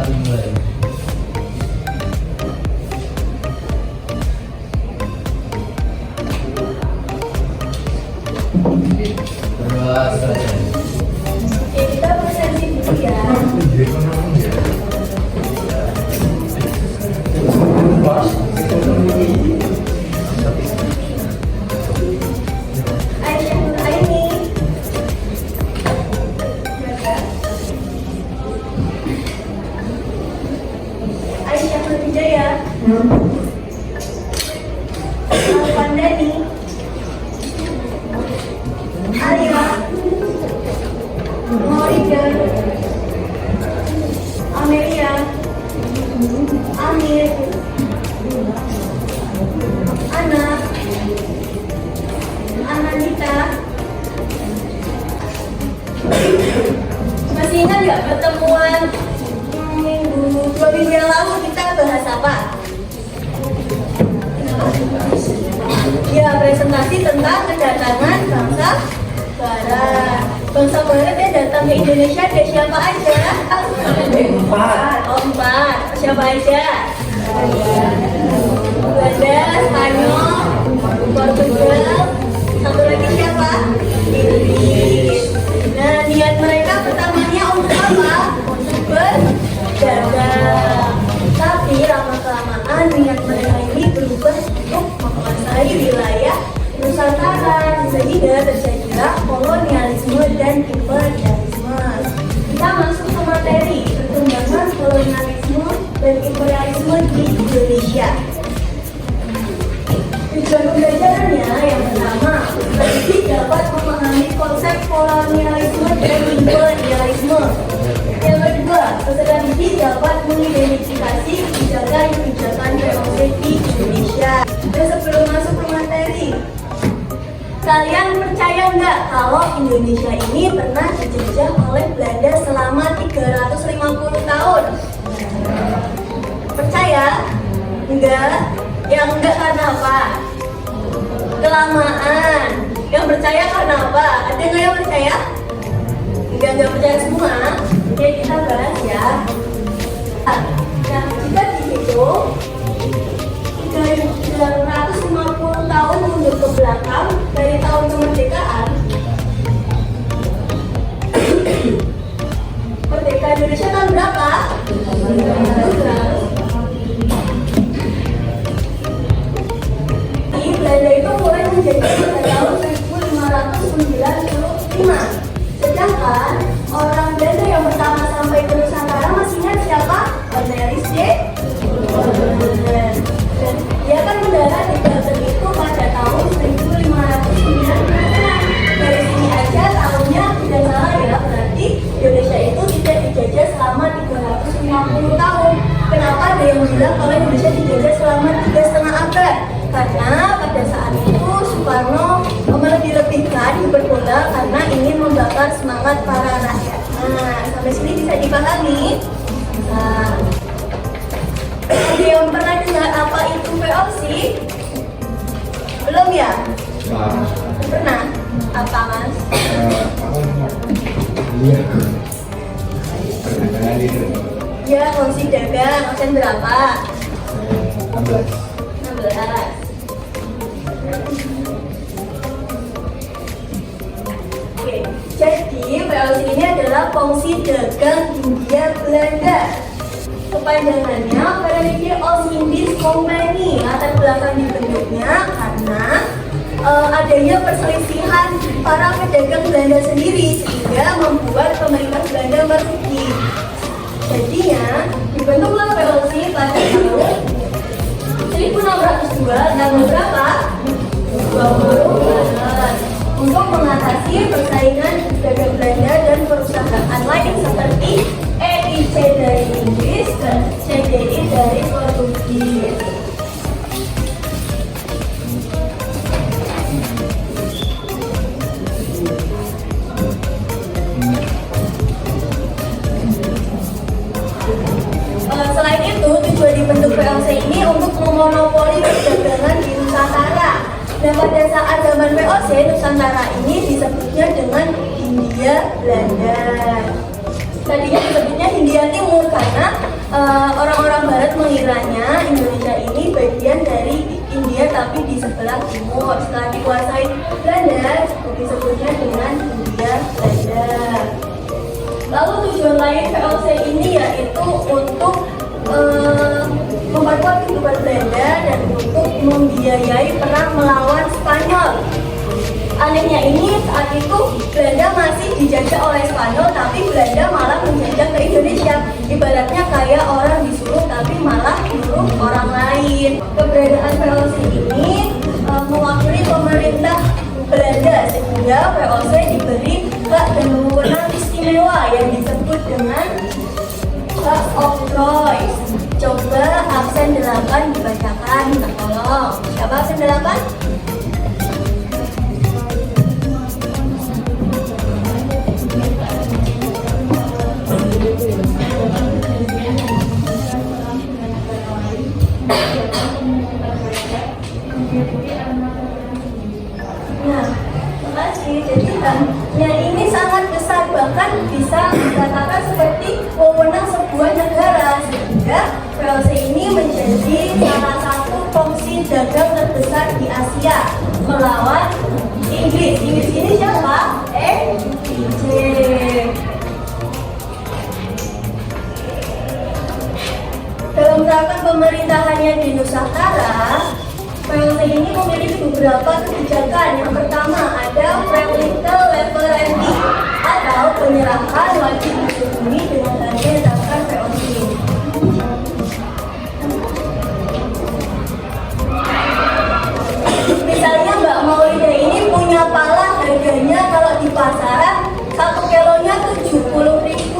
dimulai. Berdua selesai. Oke, kita presentasi dulu ya. Aisyah Nur Aini. Aisyah Nur Wijaya. Alvan Dani. Alia. Maurida. Amelia. Amir. Ana. Ananita. Masih ingat nggak pertemuan dua minggu yang lalu kita bahas apa? Ya, presentasi tentang kedatangan bangsa Barat. Bangsa Barat yang datang ke Indonesia ada siapa aja? Empat. Oh, 4. Siapa aja? Belanda, Spanyol, Portugal, satu lagi siapa? Inggris. Nah, niat mereka pertamanya untuk apa? Untuk berdagang. Tapi lama-kelamaan niat mereka ini berubah untuk menguasai wilayah Nusantara, sehingga terjadilah kolonialisme dan imperialisme. Kita masuk ke materi perkembangan kolonialisme dan imperialisme di Indonesia. Tujuan pembelajarannya yang pertama, pendidik dapat memahami konsep kolonialisme dan imperialisme. Yang kedua, peserta didik dapat mengidentifikasi kebijakan VOC di Indonesia. Dan sebelum masuk ke materi, kalian percaya nggak kalau Indonesia ini pernah dijajah oleh Belanda selama 350 tahun? Percaya? Enggak? Yang enggak karena apa? Kelamaan. Yang percaya karena apa? Ada nggak yang percaya? Enggak percaya semua. Oke, kita bahas ya. Nah, jika dihitung 350 tahun mundur ke belakang dari tahun kemerdekaan, merdeka Indonesia tahun berapa? Belanda itu mulai menjadi pada tahun 1595. Sedangkan orang Belanda yang pertama sampai ke Nusantara masih ingat siapa? Cornelis J. Walden. Dan dia kan mendarat di Banten itu pada tahun 1596. Dari sini aja tahunnya tidak salah ya, berarti Indonesia itu tidak dijajah selama 350 tahun. Kenapa ada yang bilang kalau Indonesia dijajah selama 3,5 abad? Karena pada saat itu Soekarno melebih-lebihkan berbola karena ingin membakar semangat para rakyat. Nah, sampai sini bisa dipahami? Nah, ada yang pernah dengar apa itu VOC? Belum ya? Pernah? Apa mas? Iya. Perdagangan itu. Ya, fungsi dagang, absen berapa? 16. 16. Oke, jadi VOC ini adalah fungsi dagang Hindia Belanda. Kepanjangannya Verenigde Oost-Indisch Compagnie. Latar belakang dibentuknya karena adanya perselisihan para pedagang Belanda sendiri sehingga membuat pemerintah Belanda merugi. Jadinya dibentuklah VOC pada tahun 1602 tanggal berapa? 20 Maret untuk mengatasi persaingan pedagang Belanda dan perusahaan lain seperti EIC dari Inggris dan CDI dari Portugis. Selain itu, tujuan dibentuk VOC ini untuk memonopoli perdagangan di Nusantara. Dan pada saat zaman VOC, Nusantara ini disebutnya dengan Hindia Belanda. Tadinya disebutnya Hindia Timur karena istilahnya Indonesia ini bagian dari India tapi di sebelah timur. Setelah dikuasai Belanda, disebutnya dengan Hindia Belanda. Lalu tujuan lain VOC ini yaitu untuk memperkuat kehidupan Belanda dan untuk membiayai perang melawan Spanyol. Anehnya ini saat itu Belanda masih dijajah oleh Spanyol, tapi Belanda malah menjajah ke Indonesia. Ibaratnya kayak orang disuruh tapi malah nyuruh orang lain. Keberadaan VOC ini mewakili pemerintah Belanda sehingga VOC diberi hak dan wewenang istimewa yang disebut dengan hak oktroy. Coba absen 8 dibacakan, minta tolong. Siapa absen 8? Nah, makasih. Jadi hanya ini sangat besar, bahkan bisa dikatakan seperti wewenang sebuah negara, sehingga VOC ini menjadi salah satu fungsi dagang terbesar di Asia melawan Inggris. Inggris ini siapa? EIJ. Dalam rangka pemerintahannya di Nusantara, VOC ini memiliki beberapa kebijakan. Yang pertama ada Free Little Level Renting atau penyerahan wajib unsur bumi dengan harga yang ditetapkan VOC. Misalnya Mbak Maulida ini punya pala, harganya kalau di pasaran 1 kilonya 70.000.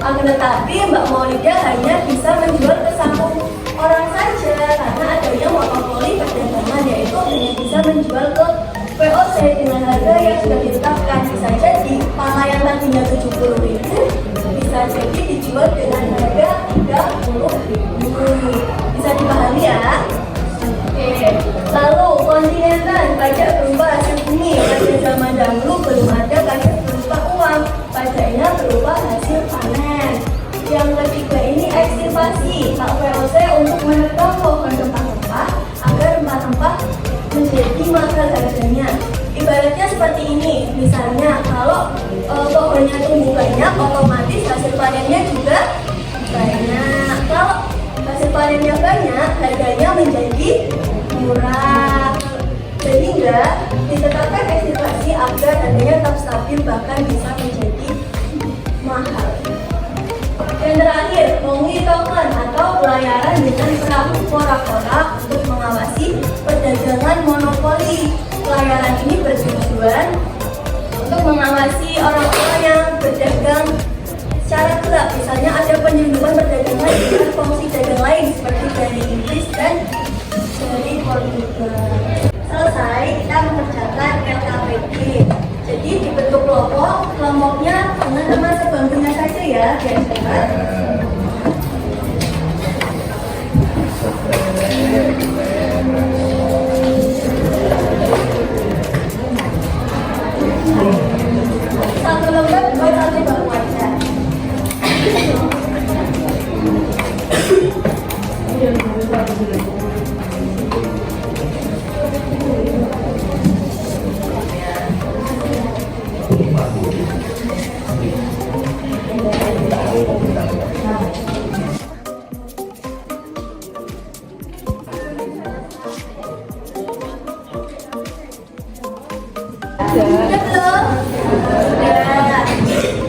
Akan tetapi Mbak Maulida hanya bisa menjual ke satu orang saja karena adanya monopoli perdagangan, yaitu hanya bisa menjual ke VOC dengan harga yang sudah ditetapkan. Bisa jadi pala yang tadinya 70.000 bisa jadi dijual dengan harga 30.000. Bisa dipahami ya? Oke. Lalu kontinental, pajak berupa hasil bumi. Pada zaman dahulu belum ada pajak berupa uang, pajaknya berupa hasil panen. Yang ketiga ini ekstirpasi, hak VOC untuk menebang pohon rempah-rempah agar rempah-rempah menjadi mahal harganya. Ibaratnya seperti ini, misalnya kalau pohonnya tumbuh banyak, otomatis hasil panennya juga banyak. Kalau hasil panennya banyak, harganya menjadi murah. Sehingga ditetapkan ekstirpasi agar harganya tetap stabil, bahkan bisa menjadi mahal. Yang terakhir, Mongi Token atau pelayaran dengan perahu porak-porak untuk mengawasi perdagangan monopoli. Pelayaran ini bertujuan untuk mengawasi orang-orang yang berdagang secara gelap. Misalnya ada penyelundupan perdagangan dengan fungsi dagang lain seperti dari Inggris dan dari Portugal. Selesai, kita mengerjakan LKPD. Jadi dibentuk kelompok, kelompoknya teman-teman sebangkunya saja ya, biar cepat. Satu lembar buat satu bangku aja. Udah belum? Udah.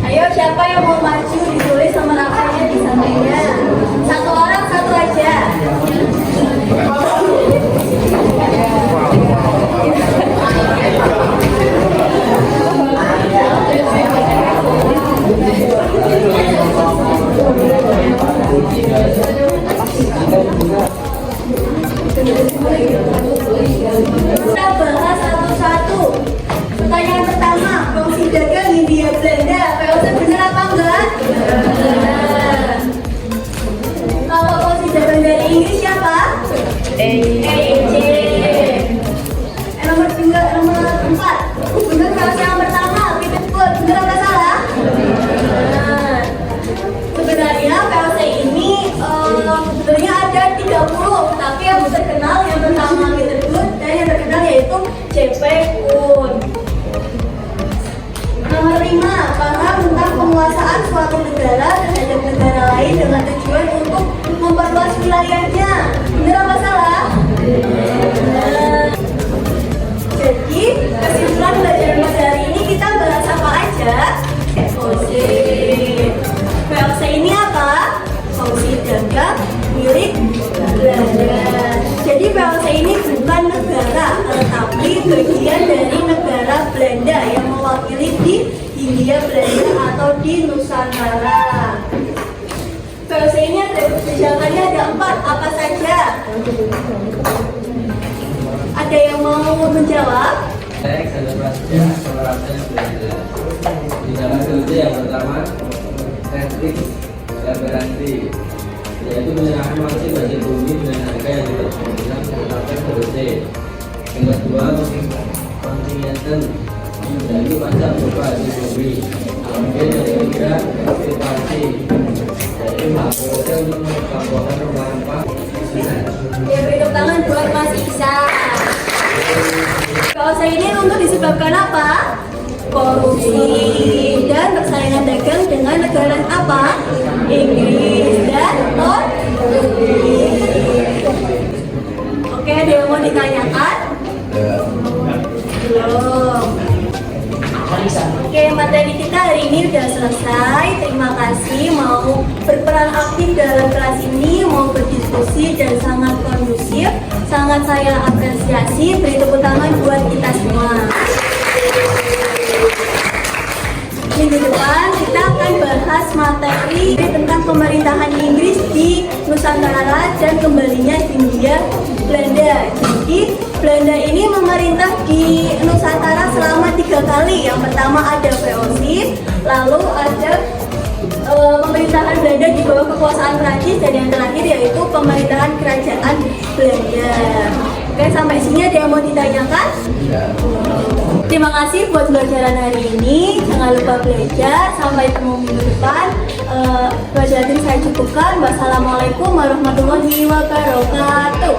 Ayo Sebenarnya ada 30, tapi yang terkenal yang pertama Petergut dan yang terkenal yaitu C.P. Kun. Nomor 5, paham tentang penguasaan suatu negara terhadap negara lain dengan tujuan untuk memperluas wilayahnya. Benar apa salah? Benar. Jadi, kesimpulan pelajaran pada hari ini kita bahas apa aja? VOC. VOC ini apa? Fungsi dagang milik Belanda. Jadi VOC ini bukan negara, tetapi bagian dari negara Belanda yang mewakili di Hindia Belanda atau di Nusantara. VOC ini ada 4, apa saja? Ada yang mau menjawab? Teks selebrasinya penerapan Belanda. Di dalam VOC yang pertama, retrik garansi, yaitu penyerahan wajib hasil bumi dengan harga yang tidak berkurang menetapkan VOC. Yang kedua, kontingenten, yaitu pajak berupa hasil bumi. Kemudian yang ketiga, aktivasi, yaitu hak VOC untuk melakukan rumah-rumah. Ya, beri tangan buat Mas Iksan. Kalau saya ini untuk disebabkan apa? Korupsi dan persaingan dagang dengan negara apa? Inggris dan Turki. Oke, ada yang mau ditanyakan? Belum. Oke, materi kita hari ini udah selesai. Terima kasih mau berperan aktif dalam kelas ini, mau berdiskusi dan sangat kondusif. Sangat saya apresiasi. Beri tepuk tangan buat kita semua. Minggu depan kita akan bahas materi tentang pemerintahan Inggris di Nusantara dan kembalinya Hindia Belanda. Jadi Belanda ini memerintah di Nusantara selama 3 kali. Yang pertama ada VOC, lalu ada pemerintahan Belanda di bawah kekuasaan Prancis, dan yang terakhir yaitu pemerintahan kerajaan Belanda. Oke, sampai sini ada yang mau ditanyakan? Terima kasih buat pelajaran hari ini. Jangan lupa belajar. Sampai ketemu minggu depan. Pelajaran saya cukupkan. Wassalamualaikum warahmatullahi wabarakatuh.